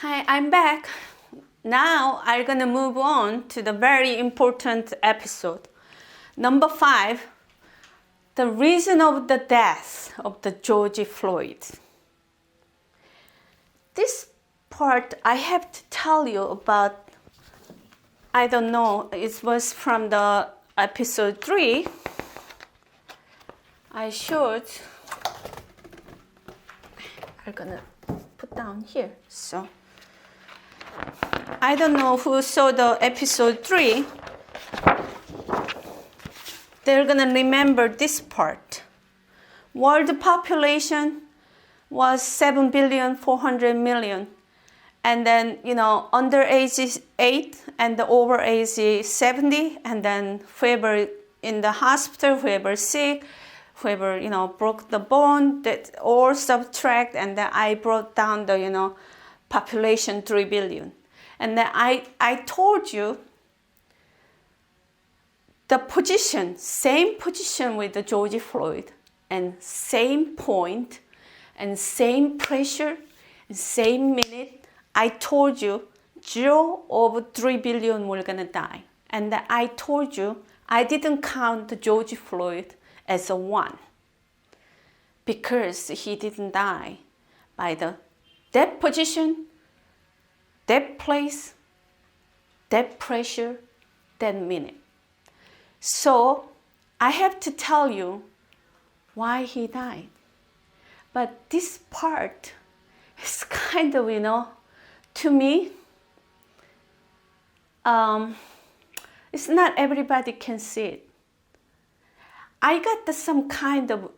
Hi, I'm back. Now I'm gonna move on to the very important episode. Number 5, the reason of the death of the George Floyd. This part I have to tell you about, I don't know, it was from the episode 3. I'm gonna put down here. So I don't know who saw the episode 3. They're gonna remember this part. World population was 7,400,000,000. And then, under age is 8 and the over age is 70. And then whoever in the hospital, whoever sick, whoever, broke the bone, that all subtract. And then I brought down the, population 3 billion. And then I told you the position, same position with the George Floyd, and same point, and same pressure, and same minute. I told you 0 over 3 billion were gonna die. And I told you I didn't count the George Floyd as a 1 because he didn't die by that position, that place, that pressure, that minute. So I have to tell you why he died. But this part is kind of, to me, it's not everybody can see it. I got some kind of,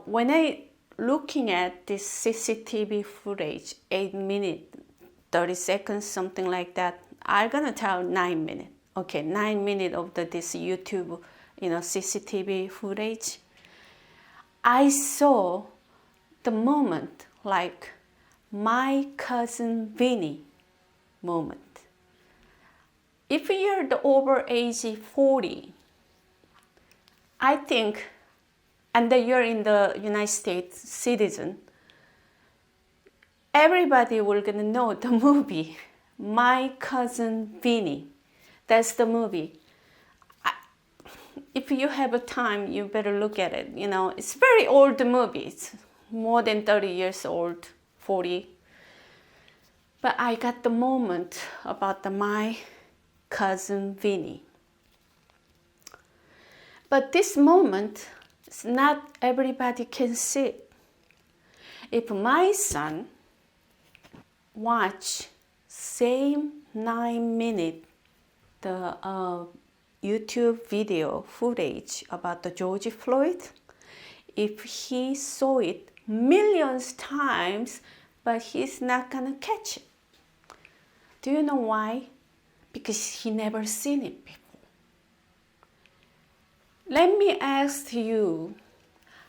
when I looking at this CCTV footage, 8 minutes, 30 seconds, something like that, I'm gonna tell 9 minutes. Okay, 9 minutes of this YouTube, CCTV footage. I saw the moment like my cousin Vinny moment. If you're the over age 40, I think, and that you're in the United States citizen, everybody will gonna know the movie, My Cousin Vinny. That's the movie. If you have a time, you better look at it. It's very old movie. It's more than 30 years old, 40. But I got the moment about my cousin Vinny. But this moment, it's not everybody can see it. If my son watch same 9 minutes the YouTube video footage about the George Floyd, if he saw it millions times, but he's not gonna catch it. Do you know why? Because he never seen it before. Let me ask you,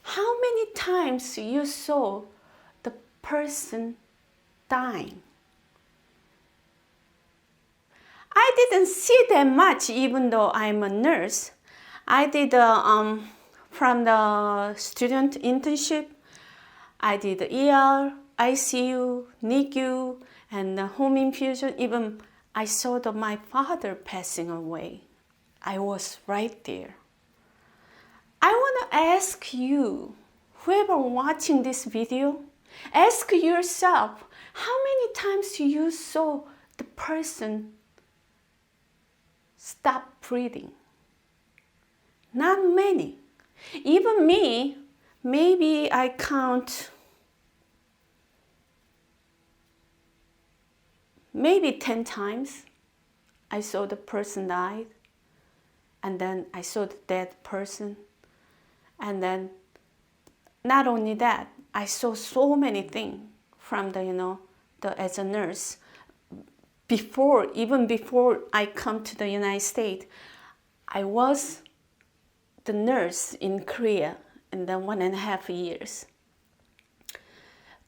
how many times you saw the person dying? I didn't see that much, even though I'm a nurse. I did from the student internship. I did ER, ICU, NICU, and home infusion. Even I saw my father passing away. I was right there. I want to ask you, whoever watching this video, ask yourself, how many times you saw the person stop breathing? Not many. Even me, maybe I count maybe 10 times. I saw the person died, and then I saw the dead person, and then not only that, I saw so many things from as a nurse. Even before I come to the United States, I was the nurse in Korea in the 1.5 years.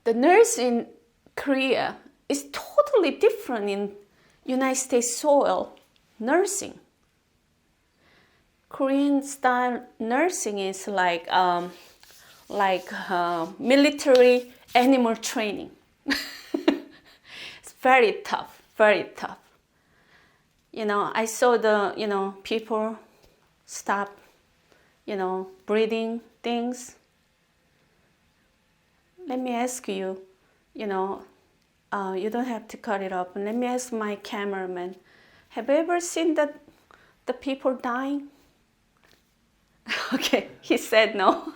The nurse in Korea is totally different in United States soil nursing. Korean style nursing is like military animal training. It's very tough, very tough. I saw the, people stop, breathing things. Let me ask you, you don't have to cut it up. Let me ask my cameraman, have you ever seen the people dying? Okay, he said no.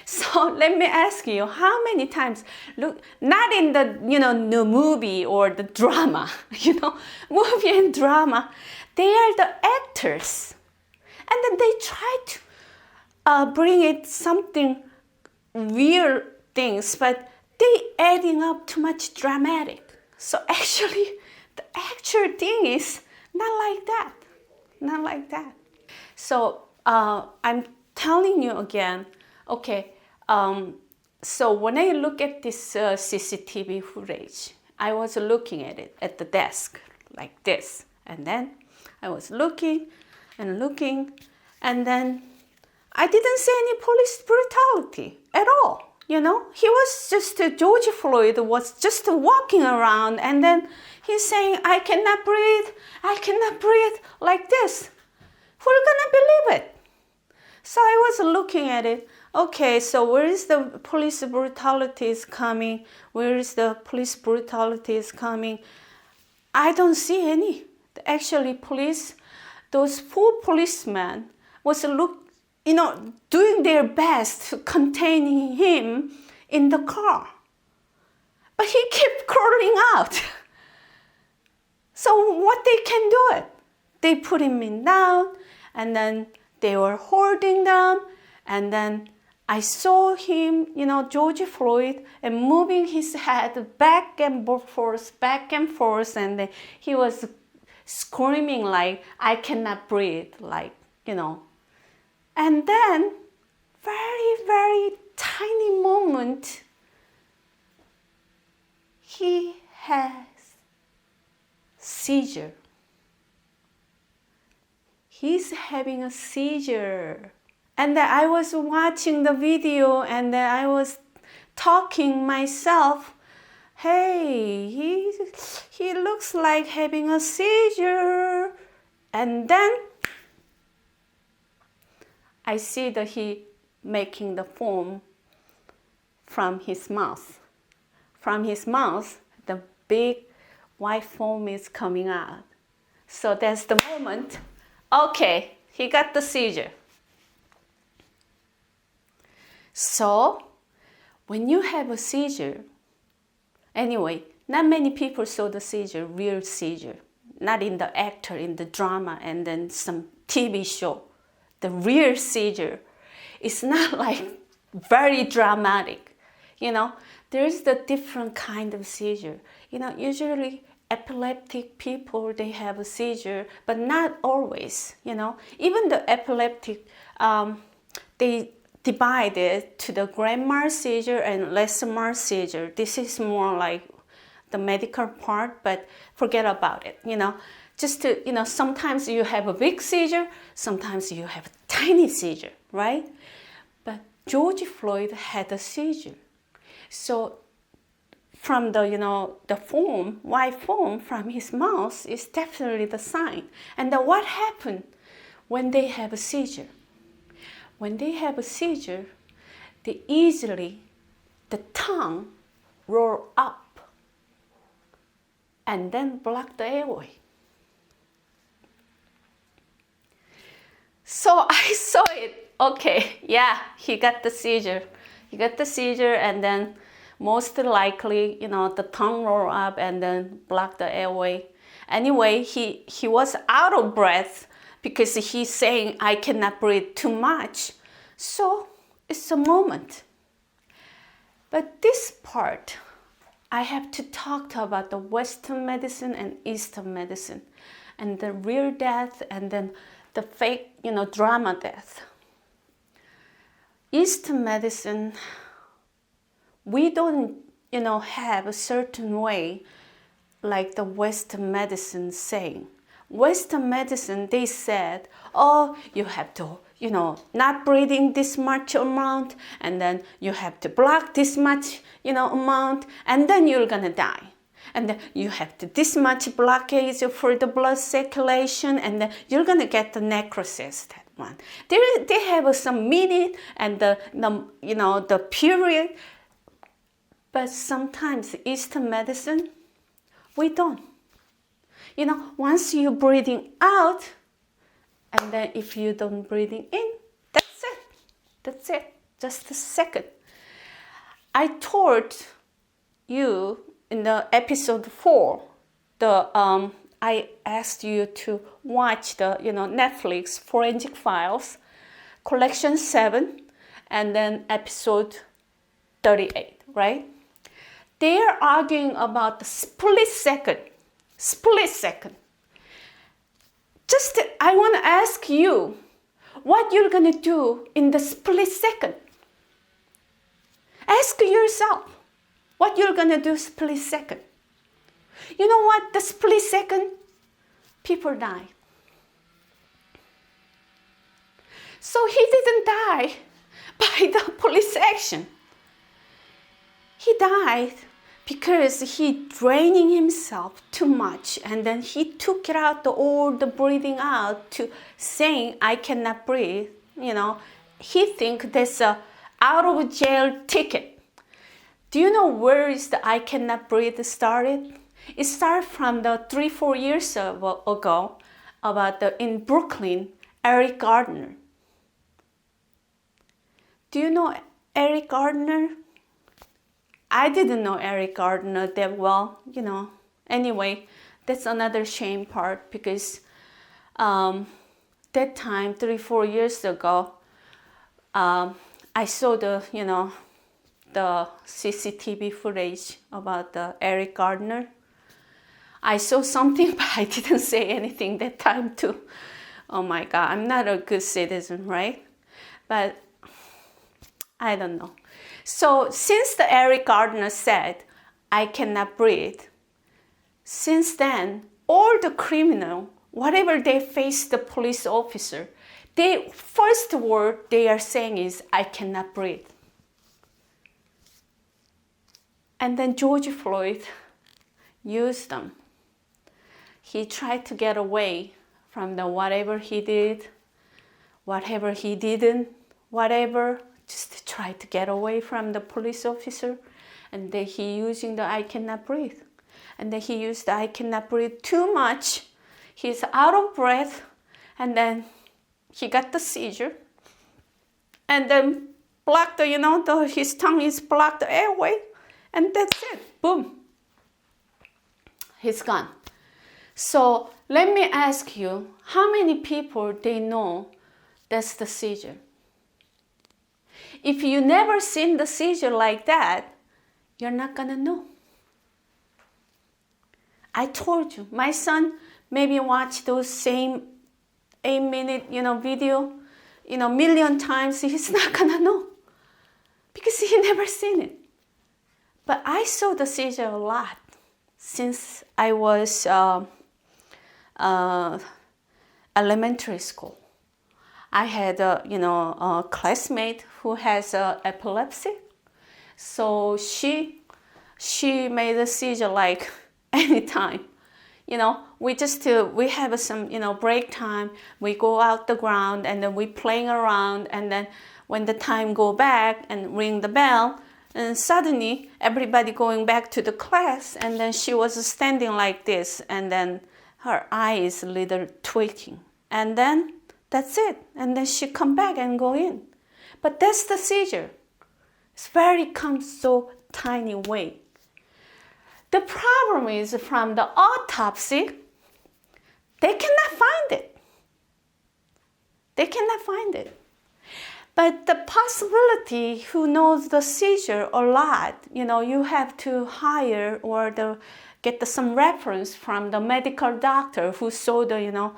So let me ask you, how many times, look, not in the, the movie or the drama, movie and drama, they are the actors. And then they try to bring it something weird things, but they adding up too much dramatic. So actually, the actual thing is not like that, not like that. So I'm telling you again, okay, so when I look at this CCTV footage, I was looking at it at the desk like this. And then I was looking and looking, and then I didn't see any police brutality at all. He was just, George Floyd was just walking around, and then he's saying, I cannot breathe, like this. Who's gonna believe it? So I was looking at it. Okay, so where is the police brutality is coming? Where is the police brutality is coming? I don't see any. Actually, those 4 policemen was doing their best to contain him in the car. But he kept crawling out. So what they can do it? They put him in down, and then they were holding them, and then I saw him, George Floyd, and moving his head back and forth, and then he was screaming like, I cannot breathe, like, And then, very, very tiny moment, he has seizure. He's having a seizure. And then I was watching the video, and then I was talking myself, hey, he looks like having a seizure. And then I see that he making the foam from his mouth. From his mouth, the big white foam is coming out. So that's the moment, okay, he got the seizure. So when you have a seizure, anyway, not many people saw the seizure, real seizure, not in the actor, in the drama, and then some TV show. The real seizure is not like very dramatic. There is the different kind of seizure. Usually epileptic people, they have a seizure, but not always, Even the epileptic, they divide it to the grand mal seizure and lesser mal seizure. This is more like the medical part, but forget about it, Just to, sometimes you have a big seizure, sometimes you have a tiny seizure, right? But George Floyd had a seizure. So from the, the foam, white foam from his mouth is definitely the sign. And then what happened when they have a seizure? When they have a seizure, the tongue roll up and then block the airway. So I saw it. Okay, yeah, he got the seizure. And then most likely, the tongue roll up and then block the airway. Anyway, he was out of breath because he's saying, I cannot breathe too much. So it's a moment. But this part, I have to talk about the Western medicine and Eastern medicine, and the real death and then the fake, drama death. Eastern medicine, we don't, have a certain way like the Western medicine saying. Western medicine, they said, oh, you have to, not breathing this much amount, and then you have to block this much, amount, and then you're gonna die. and then you have this much blockage for the blood circulation, and then you're gonna get the necrosis. That one. They have some minute and the period, but sometimes Eastern medicine, we don't. Once you're breathing out, and then if you don't breathing in, that's it. That's it. Just a second. I told you in the episode 4, I asked you to watch the Netflix Forensic Files, Collection 7, and then episode 38, right? They're arguing about the split second. Just, I want to ask you, what you're going to do in the split second. Ask yourself, what you're going to do split second. You know what? The split second, people die. So he didn't die by the police action. He died because he draining himself too much, and then he took it out, all the breathing out, to saying, I cannot breathe. He think that's a out of jail ticket. Do you know where is the I cannot breathe started? It started from the 3-4 years ago about in Brooklyn, Eric Gardner. Do you know Eric Gardner? I didn't know Eric Gardner that well, Anyway, that's another shame part, because that time, 3-4 years ago, I saw the CCTV footage about the Eric Gardner. I saw something, but I didn't say anything that time too. Oh my God, I'm not a good citizen, right? But I don't know. So since the Eric Gardner said, I cannot breathe, since then, all the criminal, whatever they face the police officer, the first word they are saying is, I cannot breathe. And then George Floyd used them. He tried to get away from the whatever he did, whatever he didn't, whatever, just to try to get away from the police officer. And then he using the I cannot breathe. And then he used the I cannot breathe too much. He's out of breath. And then he got the seizure. And then blocked his tongue is blocked the airway. And that's it. Boom. He's gone. So let me ask you, how many people they know that's the seizure? If you never seen the seizure like that, you're not gonna know. I told you, my son maybe watched those same 8-minute, video, million times. He's not gonna know because he never seen it. But I saw the seizure a lot since I was elementary school. I had a classmate who has epilepsy, so she made a seizure like anytime. We have some break time. We go out the ground and then we playing around, and then when the time go back and ring the bell, and suddenly everybody going back to the class, and then she was standing like this, and then her eyes little twitching, and then that's it. And then she come back and go in. But that's the seizure. It's comes so tiny way. The problem is from the autopsy, they cannot find it. They cannot find it. But the possibility, who knows the seizure a lot, you have to hire or get some reference from the medical doctor who saw the,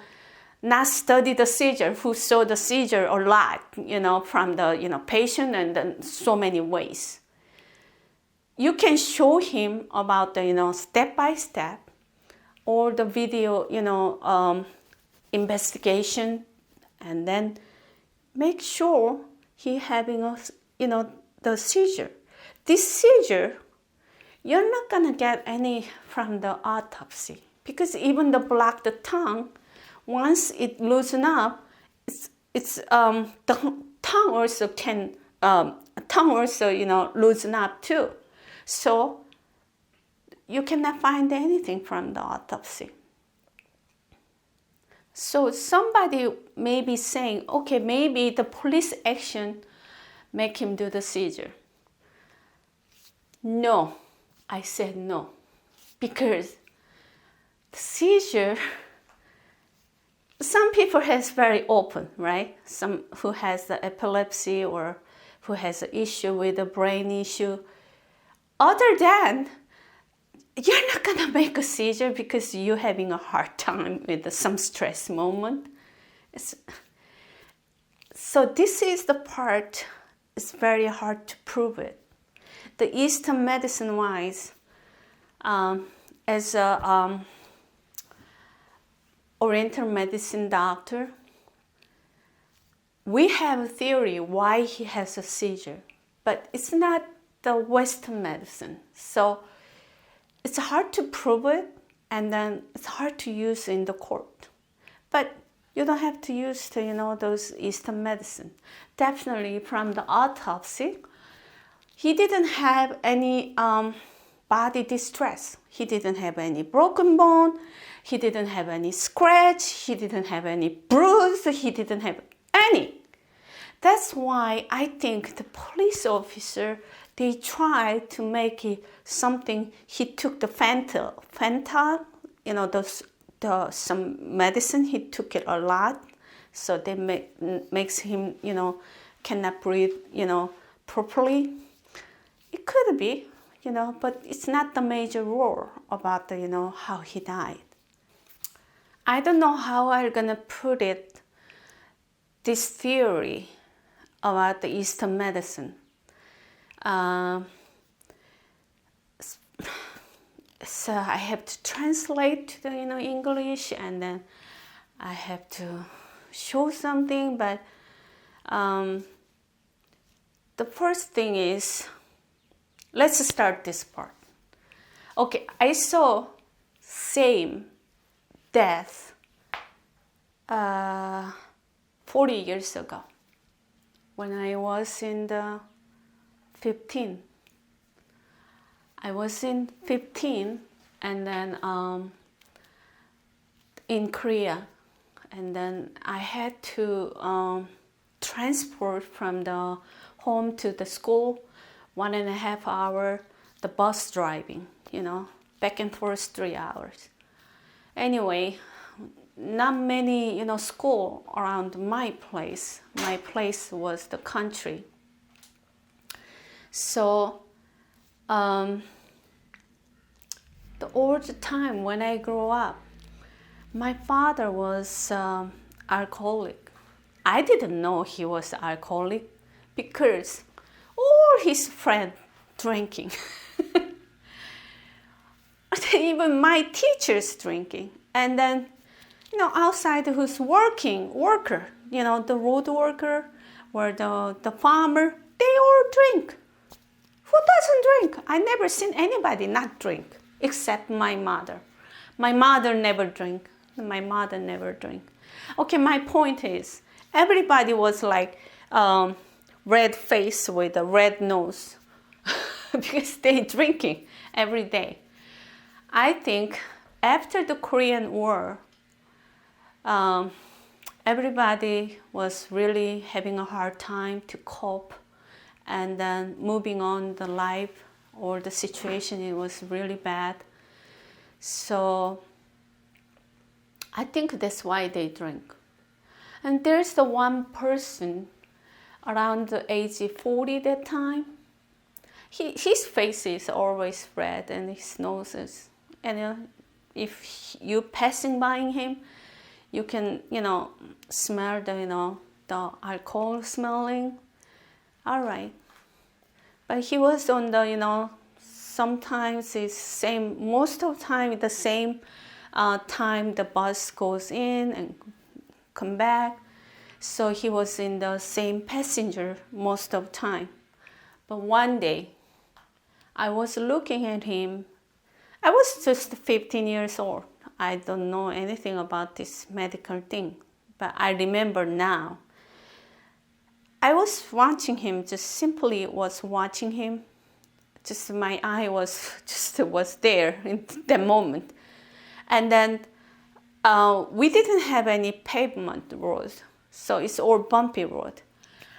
not study the seizure, who saw the seizure a lot, from the, patient, and then so many ways. You can show him about the, step by step, or the video, investigation, and then make sure he having the seizure. This seizure, you're not gonna get any from the autopsy, because even the blocked tongue, once it loosen up, the tongue also can loosen up too. So you cannot find anything from the autopsy. So somebody may be saying, okay, maybe the police action make him do the seizure. No, I said no, because the seizure, some people has very open, right? Some who has the epilepsy or who has an issue with a brain issue. Other than, you're not gonna make a seizure because you're having a hard time with some stress moment. So this is the part, it's very hard to prove it. The Eastern medicine wise, as a Oriental medicine doctor, we have a theory why he has a seizure, but it's not the Western medicine. So it's hard to prove it, and then it's hard to use in the court. But you don't have to use those Eastern medicine. Definitely from the autopsy, he didn't have any body distress. He didn't have any broken bone. He didn't have any scratch. He didn't have any bruise. He didn't have any. That's why I think the police officer, they tried to make it something. He took the Fentanyl, some medicine. He took it a lot, so they makes him, cannot breathe, properly. It could be, but it's not the major role about how he died. I don't know how I'm gonna put it, this theory about the Eastern medicine. So I have to translate to the English, and then I have to show something. But the first thing is, let's start this part. Okay, I saw same death 40 years ago when I was in the 15. I was in 15, and then in Korea, and then I had to transport from the home to the school, 1.5 hour, the bus driving, back and forth 3 hours. Anyway, not many, school around my place. My place was the country. So, all the time when I grew up, my father was alcoholic. I didn't know he was alcoholic because all his friends drinking. Even my teachers drinking. And then, outside who's worker, the road worker or the farmer, they all drink. Who doesn't drink? I never seen anybody not drink except my mother. My mother never drink. Okay, my point is, everybody was like red face with a red nose because they drinking every day. I think after the Korean War, everybody was really having a hard time to cope, and then moving on the life or the situation, it was really bad. So I think that's why they drink. And there's the one person around the age of 40 that time. His face is always red, and his nose is, and if you passing by him, you can smell the alcohol smelling. All right, but he was on the sometimes it's same, most of the time the same time the bus goes in and come back, so he was in the same passenger most of the time. But one day I was looking at him. I was just 15 years old. I don't know anything about this medical thing, but I remember now. I was watching him, just simply was watching him. Just my eye was there in that moment. And then we didn't have any pavement road, so it's all bumpy road.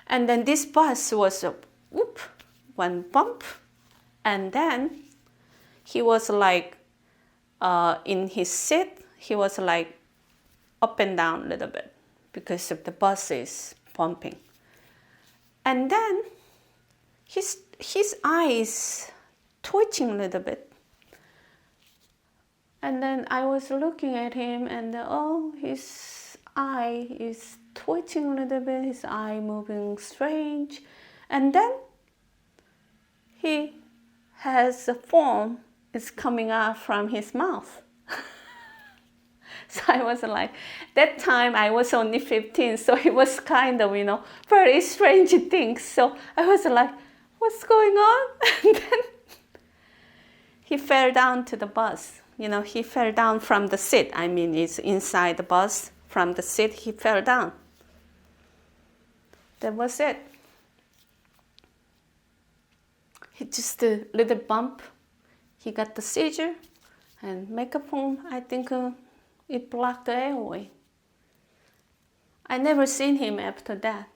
And then this bus was whoop, one bump, and then he was like in his seat, he was like up and down a little bit because of the bus is bumping. And then his eyes twitching a little bit. And then I was looking at him and his eye is twitching a little bit, his eye moving strange. And then he has a foam is coming out from his mouth. So I was like, that time I was only 15, so it was kind of, very strange things. So I was like, what's going on? And then he fell down to the bus. He fell down from the seat. I mean, it's inside the bus. From the seat, he fell down. That was it. He just a little bump. He got the seizure and makeup foam. I think it blocked the airway. I never seen him after that.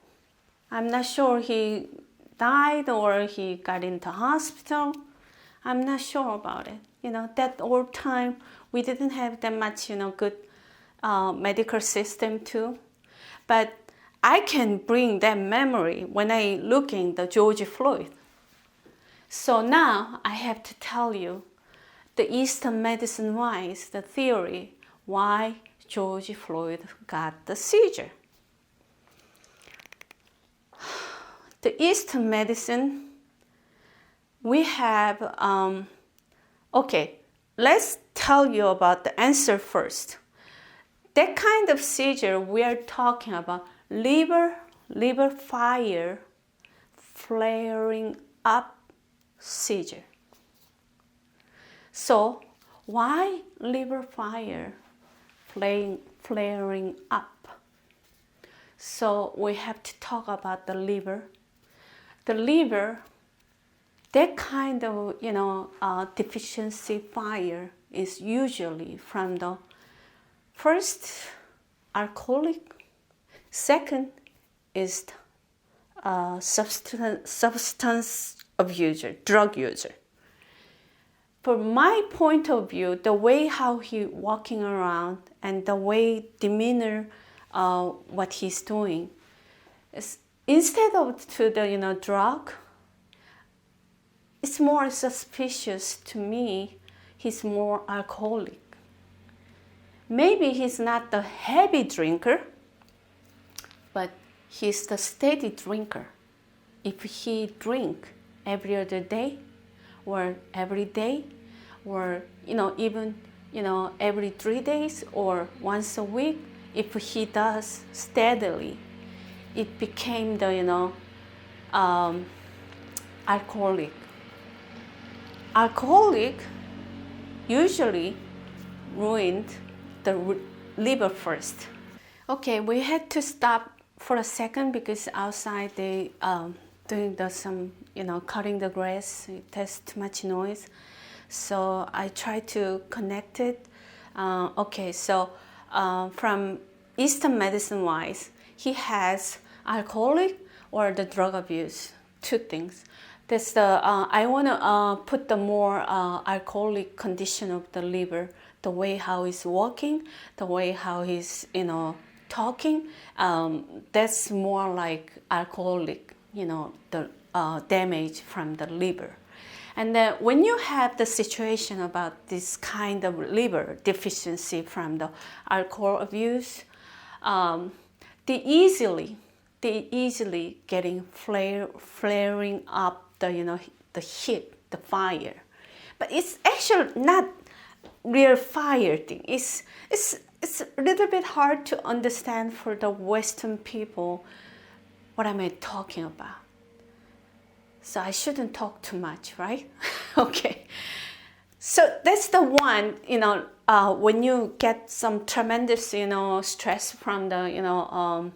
I'm not sure he died or he got into hospital. I'm not sure about it. That old time, we didn't have that much, good medical system too. But I can bring that memory when I look in the George Floyd. So now I have to tell you the Eastern medicine wise, the theory why George Floyd got the seizure. The Eastern medicine, we have, let's tell you about the answer first. That kind of seizure, we are talking about liver fire flaring up seizure. So why liver fire flaring up? So we have to talk about the liver. The liver, that kind of deficiency fire is usually from the first alcoholic, second is substance abuser, drug user. From my point of view, the way how he walking around and the way demeanor, what he's doing, is instead of to the drug, it's more suspicious to me. He's more alcoholic. Maybe he's not the heavy drinker, but he's the steady drinker. If he drink every other day, or every day, or even every 3 days or once a week, if he does steadily, it became the alcoholic. Alcoholic usually ruined the liver first. Okay, we had to stop for a second because outside they doing some cutting the grass. There's too much noise, so I try to connect it. From Eastern medicine wise, he has alcoholic or the drug abuse, two things. That's the I want to put the more alcoholic condition of the liver, the way how he's walking, the way how he's talking. That's more like alcoholic, the damage from the liver. And then when you have the situation about this kind of liver deficiency from the alcohol abuse, they easily getting flaring up the heat, the fire. But it's actually not real fire thing. It's a little bit hard to understand for the Western people what am I talking about. So I shouldn't talk too much, right? Okay. So that's the one, when you get some tremendous, stress from the,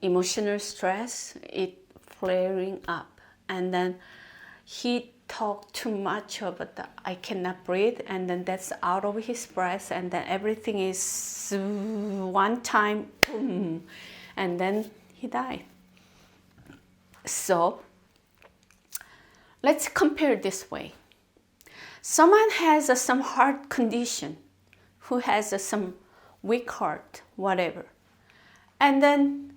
emotional stress, it flaring up. And then he talked too much about the I cannot breathe, and then that's out of his breath, and then everything is one time, boom, and then he died. So let's compare this way. Someone has some heart condition, who has some weak heart, whatever. And then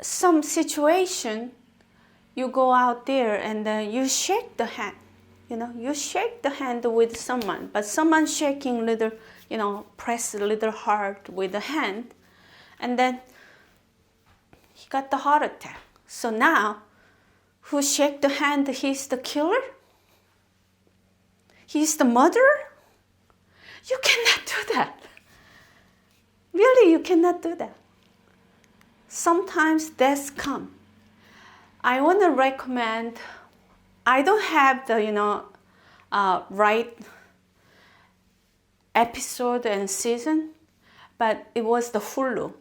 some situation, you go out there and then you shake the hand. You shake the hand with someone, but someone shaking little, press a little hard with the hand, and then he got the heart attack. So now, who shake the hand, he's the killer? He's the murderer? You cannot do that. Really, you cannot do that. Sometimes deaths come. I want to recommend, I don't have the, right episode and season, but it was the Hulu.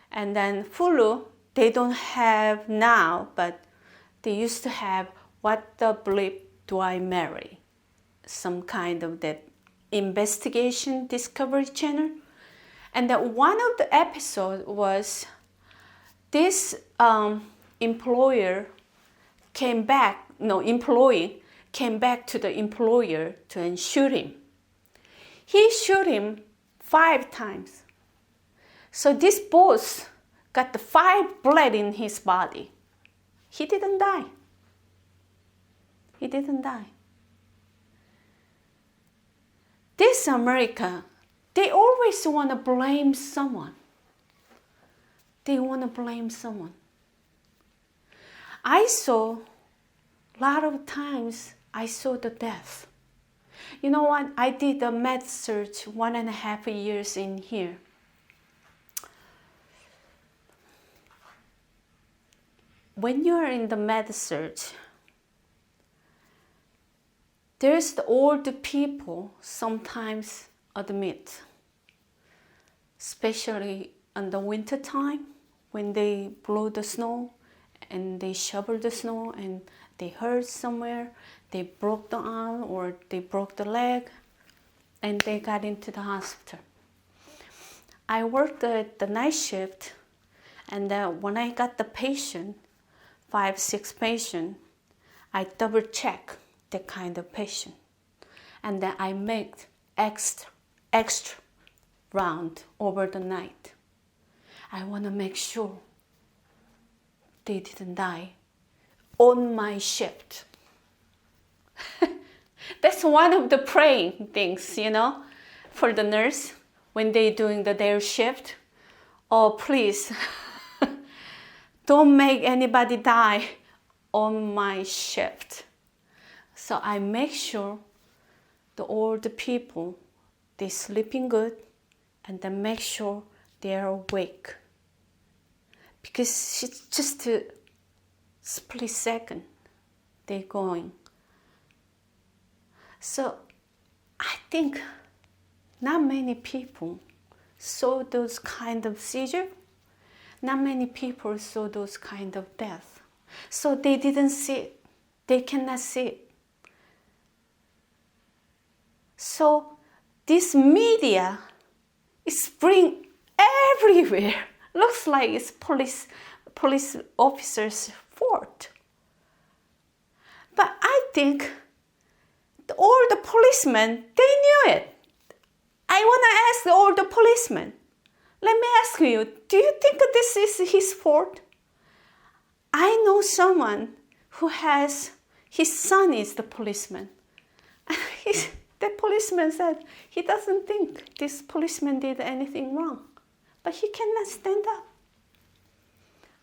And then Hulu, they don't have now, but they used to have What the Bleep Do I Marry? Some kind of that investigation Discovery Channel. And then one of the episodes was this employee came back to the employer to shoot him. He shot him 5 times. So this boss got the 5 blood in his body. He didn't die. He didn't die. This America, they always want to blame someone. They want to blame someone. I saw, a lot of times, I saw the death. You know what? I did a med search 1.5 years in here. When you are in the med search, there's the older people sometimes admit, especially in the winter time when they blow the snow and they shovel the snow and they hurt somewhere, they broke the arm or they broke the leg and they got into the hospital. I worked at the night shift, and when I got the patient, 5-6 patient, I double check the kind of patient, and then I make extra round over the night. I want to make sure they didn't die on my shift. That's one of the praying things, for the nurse when they're doing their shift. Oh, please, don't make anybody die on my shift. So I make sure all the people, they're sleeping good, and then make sure they're awake. Because it's just a split second, they're going. So I think not many people saw those kind of seizure. Not many people saw those kind of death. So they didn't see it. They cannot see it. So this media is spreading everywhere. Looks like it's police officers' fault. But I think all the policemen, they knew it. I want to ask all the policemen. Let me ask you, do you think this is his fault? I know someone who has, his son is the policeman. The policeman said he doesn't think this policeman did anything wrong. But he cannot stand up.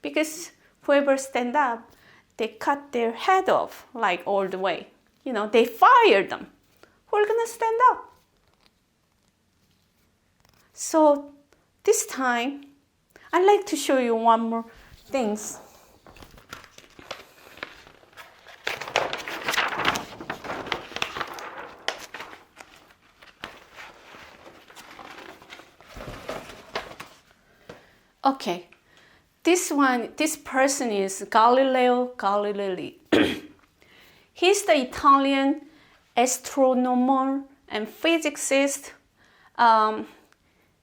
Because whoever stand up, they cut their head off, like all the way. They fire them. Who's going to stand up? So this time, I'd like to show you one more things. Okay, this person is Galileo Galilei. He's the Italian astronomer and physicist.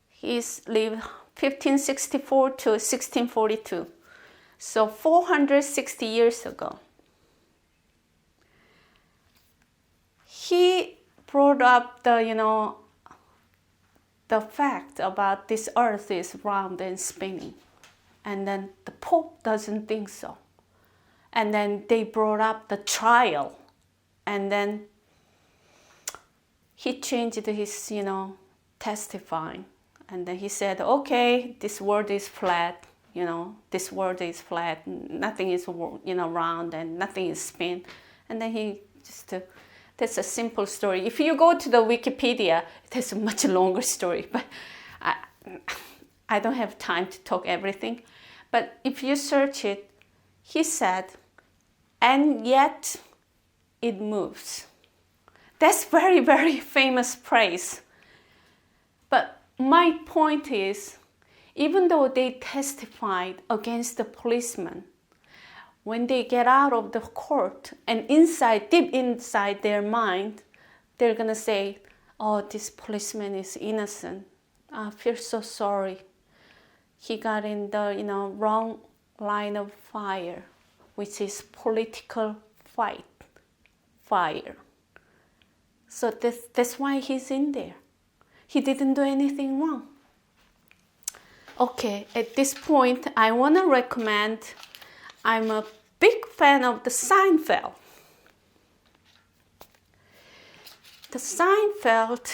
He's lived 1564 to 1642, so 460 years ago. He brought up the fact about this earth is round and spinning. And then the Pope doesn't think so. And then they brought up the trial. And then he changed his, testifying. And then he said, okay, this world is flat. This world is flat. Nothing is, round and nothing is spin. And then he just... that's a simple story. If you go to the Wikipedia, it has a much longer story, but I don't have time to talk everything. But if you search it, he said, and yet it moves. That's very, very famous phrase. But my point is, even though they testified against the policeman, when they get out of the court and deep inside their mind, they're going to say, oh, this policeman is innocent. I feel so sorry. He got in the, wrong line of fire, which is political fire. So that's why he's in there. He didn't do anything wrong. Okay, at this point, I want to recommend, I'm a big fan of the Seinfeld. The Seinfeld,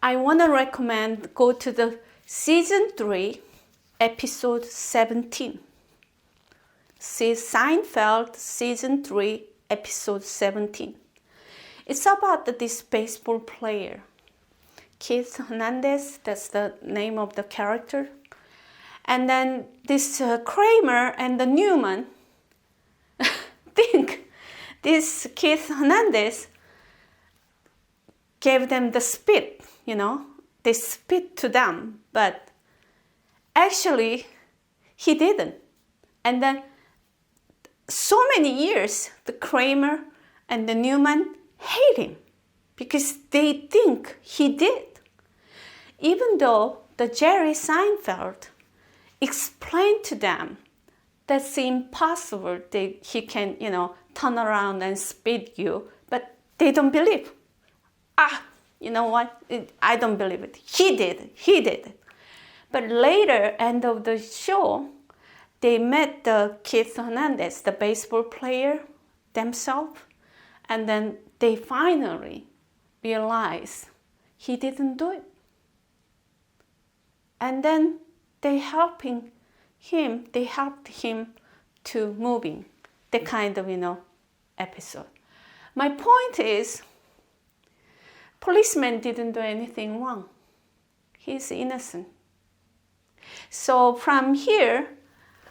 I want to recommend, go to the season 3, episode 17. See Seinfeld, season 3, episode 17. It's about this baseball player, Keith Hernandez, that's the name of the character. And then this Kramer and the Newman think this Keith Hernandez gave them the spit, they spit to them, but actually he didn't. And then so many years, the Kramer and the Newman hate him because they think he did. Even though the Jerry Seinfeld explained to them that's impossible, he can, turn around and spit you, but they don't believe. You know what? I don't believe it. He did it. But later, end of the show, they met the Keith Hernandez, the baseball player, themselves, and then they finally realized he didn't do it. And then they helped him to moving, the kind of, episode. My point is, policeman didn't do anything wrong. He's innocent. So from here,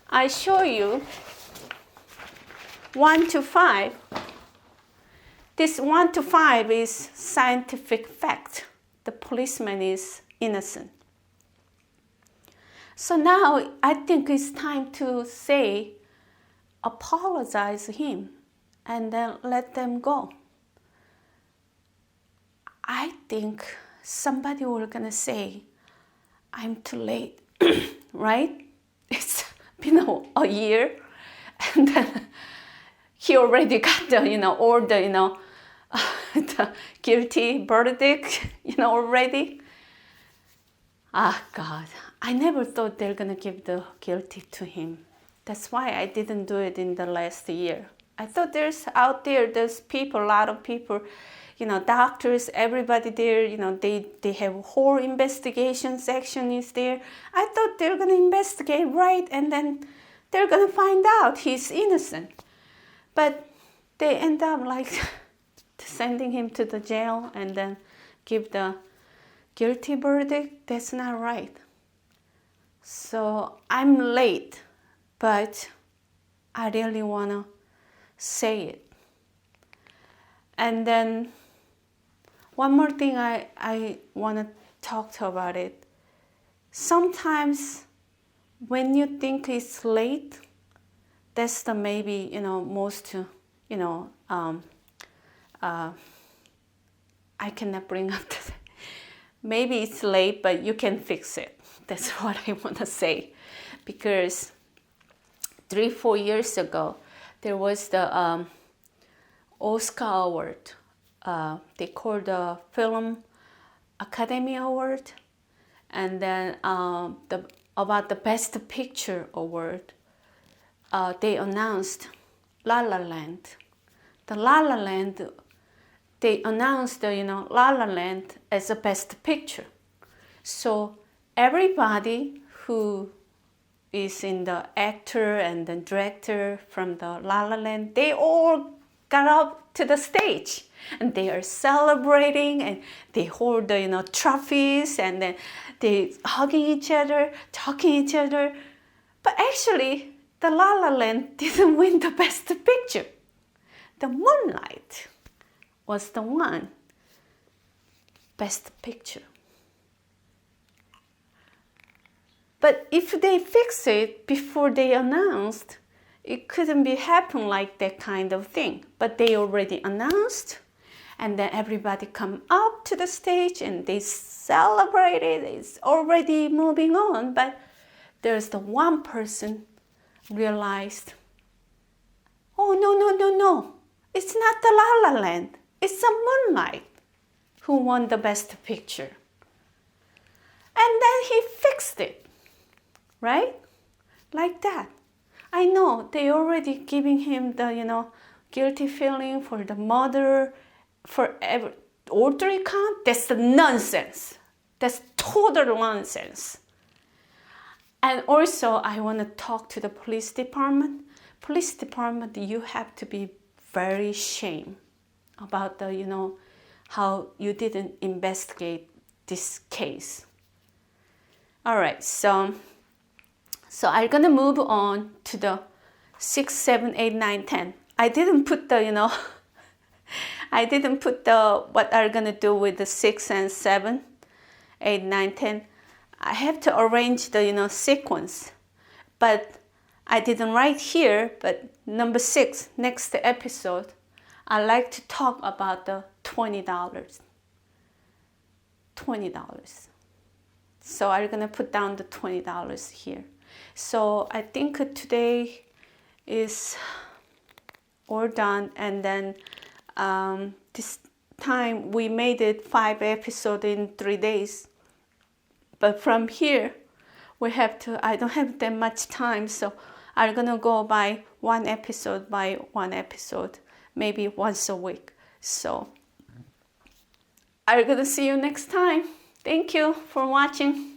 I show you 1 to 5. This 1 to 5 is scientific fact. The policeman is innocent. So now I think it's time to apologize to him and then let them go. I think somebody will gonna say, I'm too late, right? It's been a year, and then he already got the the guilty verdict, already. God, I never thought they're gonna give the guilty to him. That's why I didn't do it in the last year. I thought there's people, a lot of people, doctors, everybody there, they have a whole investigation section is there. I thought they're going to investigate, right? And then they're going to find out he's innocent. But they end up sending him to the jail and then give the guilty verdict. That's not right. So I'm late, but I really want to say it. And then one more thing I want to talk about it sometimes when you think it's late, that's the maybe, most, I cannot bring up the, maybe it's late, but you can fix it. That's what I want to say. Because 3-4 years ago, there was the Oscar Award. They called the Film Academy Award. And then about the Best Picture Award, they announced La La Land. The La La Land, they announced La La Land as the Best Picture. So everybody who is in the actor and the director from the La La Land, they all got up to the stage and they are celebrating and they hold the trophies and then they hugging each other, talking each other. But actually, the La La Land didn't win the Best Picture. The Moonlight was the one Best Picture. But if they fix it before they announced, it couldn't be happen like that kind of thing. But they already announced, and then everybody come up to the stage and they celebrated. It's already moving on, but there's the one person realized, oh no, it's not the La La Land, it's the Moonlight who won the Best Picture. And then he fixed it, right? Like that. I know they already giving him the guilty feeling for the murder, for all 3 counts. That's the nonsense. That's total nonsense. And also, I want to talk to the police department. Police department, you have to be very ashamed about the how you didn't investigate this case. All right, so I'm gonna move on to the 6, 7, 8, 9, 10. I didn't put the I didn't put the what I'm gonna do with the 6 and 7, 8, 9, 10. I have to arrange the sequence, but I didn't write here. But number 6, next episode, I like to talk about the $20. $20. So I'm gonna put down the $20 here. So I think today is all done, and then this time we made it 5 episodes in 3 days. But from here, I don't have that much time, so I'm gonna go by one episode, maybe once a week. So I'm gonna see you next time. Thank you for watching.